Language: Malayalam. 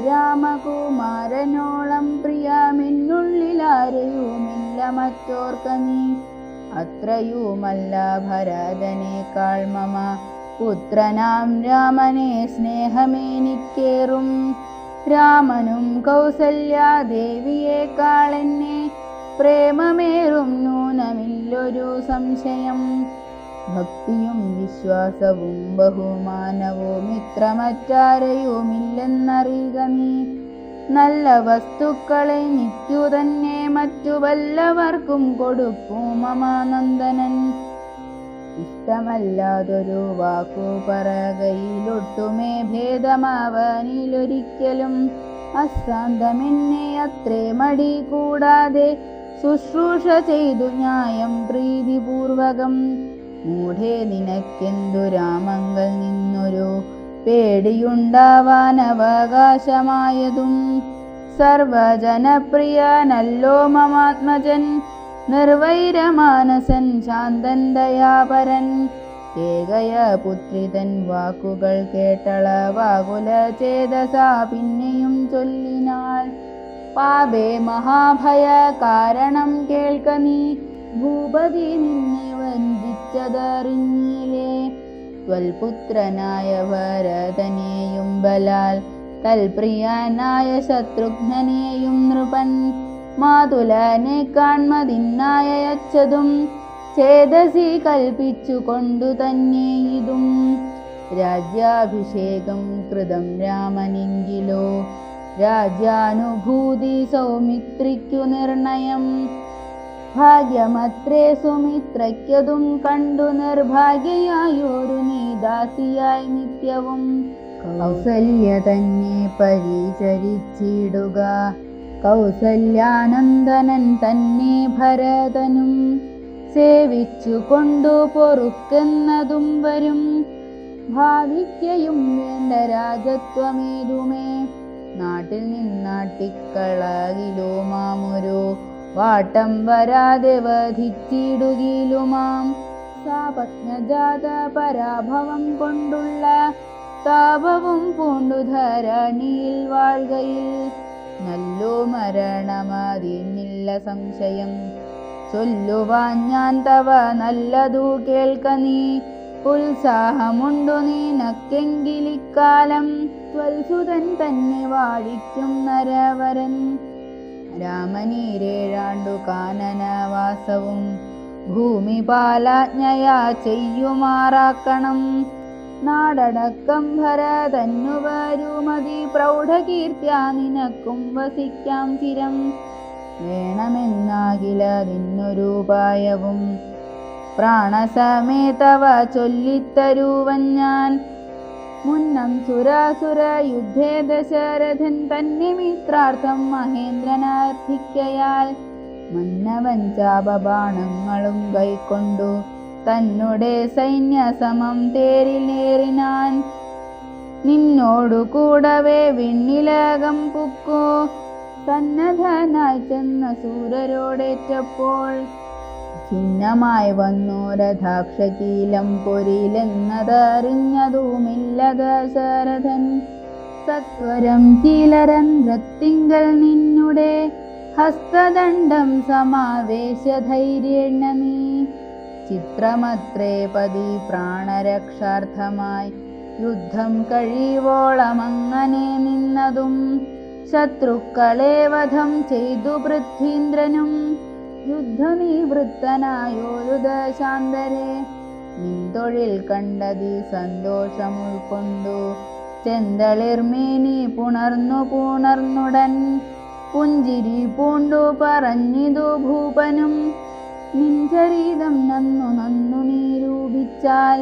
രാമകുമാരനോളം പ്രിയമെന്നുള്ളിലാരെയുമില്ല മറ്റോർക്ക നീ. അത്രയുമല്ല ഭരതനേക്കാൾ മമ പുത്രനാം രാമനെ സ്നേഹമെനിക്കേറും. രാമനും കൗസല്യാദേവിയേക്കാളെന്നെ പ്രേമമേറും നൂനമില്ലൊരു സംശയം. ഭക്തിയും വിശ്വാസവും ബഹുമാനവും ഇത്രമറ്റാരെയുമില്ലെന്നറിയുക നീ. നല്ല വസ്തുക്കളെ നിത്യു തന്നെ മറ്റു വല്ലവർക്കും കൊടുപ്പൂ മമ നന്ദനൻ. ഇഷ്ടമല്ലാതൊരു വാക്കു പറകയിലൊട്ടുമേ ഭേദമവനിലൊരിക്കലും. അശ്രാന്തമെന്നെ അത്രേ മടി കൂടാതെ ശുശ്രൂഷ ചെയ്തു ന്യായം പ്രീതിപൂർവകം. മൂഢേ നിനക്കെന്തു രാമങ്കൽ നിന്നൊരു പേടിയുണ്ടാവാനവകാശമായതും. സർവജനപ്രിയനല്ലോ മമാത്മജൻ, നിർവൈരമാനസൻ, ശാന്തൻ, ദയാപരൻ. കേകയ പുത്രിതൻ വാക്കുകൾ കേട്ടളവാകുല ചേതസാ പിന്നെയും ചൊല്ലിനാൾ. പാപേ മഹാഭയ കാരണം കേൾക്ക നീ, ഭൂപതി നിന്നെ വഞ്ചിച്ചതറിഞ്ഞില്ലേ. ത്വൽപുത്രനായ ഭരതനെയും ബലാൽ തൽപ്രിയനായ ശത്രുഘ്നനെയും നൃപൻ മാതുലനെ കാൺമതിന്നായച്ചതും ചേതസി കൽപ്പിച്ചു കൊണ്ടു തന്നെ ഇതും. രാജ്യാഭിഷേകം കൃതം രാമനെങ്കിലോ രാജ്യാനുഭൂതി സൗമിത്രിക്കു നിർണയം. ഭാഗ്യമത്രേ സുമിത്രയ്ക്കതും കണ്ടു നിർഭാഗ്യയായൊരു നീദാസിയായി നിത്യവും. കൗസല്യ തന്നെ പരിചരിച്ചിടുക കൗസല്യാനന്ദനൻ തന്നെ ഭരതനും. സേവിച്ചു കൊണ്ടു പൊറുക്കെന്നതും വരും, ഭാവിക്കയും വേണ്ട രാജത്വമേതുമേ. നാട്ടിൽ നിന്നാട്ടിക്കളകിലുമാമൊരു വാട്ടം വരാതെ വധിച്ചിടുകിലുമാം. സാപജ്ഞജാത പരാഭവം കൊണ്ടുള്ള താപവും പൂണ്ടു ധരണിയിൽ വാഴ്കയിൽ നല്ലു മരണമതിന്നില്ല സംശയം. ചൊല്ലുവാൻ ഞാൻ തവ നല്ലതു കേൾക്ക നീ. ഉത്സാഹമുണ്ടു നിനക്കെങ്കിലിക്കാലം ത്വൽസുതൻ തന്നെ വാഴിക്കും നരവരൻ. രാമനീരേഴാണ്ടു കാനനവാസവും ഭൂമിപാലാജ്ഞയാ ചെയ്യുമാറാക്കണം. നാടടക്കം ഭരതന്നു വരുമതി പ്രൗഢകീർത്തിയാ നിനക്കും വസിക്കാം ചിരം. വേണമെന്നാകിലതിന്നൊരുപായവും പ്രാണസമേതവ ചൊല്ലിത്തരുവൻ ഞാൻ. മുന്നം സുരാസുര യുദ്ധേ ദശരഥൻ തന്നെ മിത്രാർത്ഥം മഹേന്ദ്രനർത്ഥിക്കയാൽ മന്നവൻ ചാപബാണങ്ങളും കൈക്കൊണ്ടു തന്നുടെ സൈന്യസമം തേരിലേറിനാൻ. നിന്നോടു കൂടവേ വിണ്ണിലകം പുക്കോ സന്നദ്ധനായി ചെന്ന സൂരരോടേറ്റപ്പോൾ. ഛിന്നമായി വന്നു രഥാക്ഷകീലം പൊരിലെന്നതറിഞ്ഞതുമില്ല ദശരഥൻ. സത്വരം കീലരന്ധ്രത്തിങ്കൽ നിന്നുടെ ഹസ്തദണ്ഡം സമാവേശധൈര്യേണ നീ. ചിത്രമത്രേ പതി പ്രാണരക്ഷാർത്ഥമായി യുദ്ധം കഴിവോളമങ്ങനെ നിന്നതും. ശത്രുക്കളെ വധം ചെയ്തു പൃഥ്വീന്ദ്രനും യുദ്ധനിവൃത്തനായൊരു ദശാന്തരെ. നിൻതൊഴിൽ കണ്ടതി സന്തോഷമുൾക്കൊണ്ടു ചെന്തളിർമേനി പുണർന്നുടൻ. പുഞ്ചിരി പൂണ്ടു പറഞ്ഞിതു ഭൂപനും, നിൻചരിതം നന്നു നിരൂപിച്ചാൽ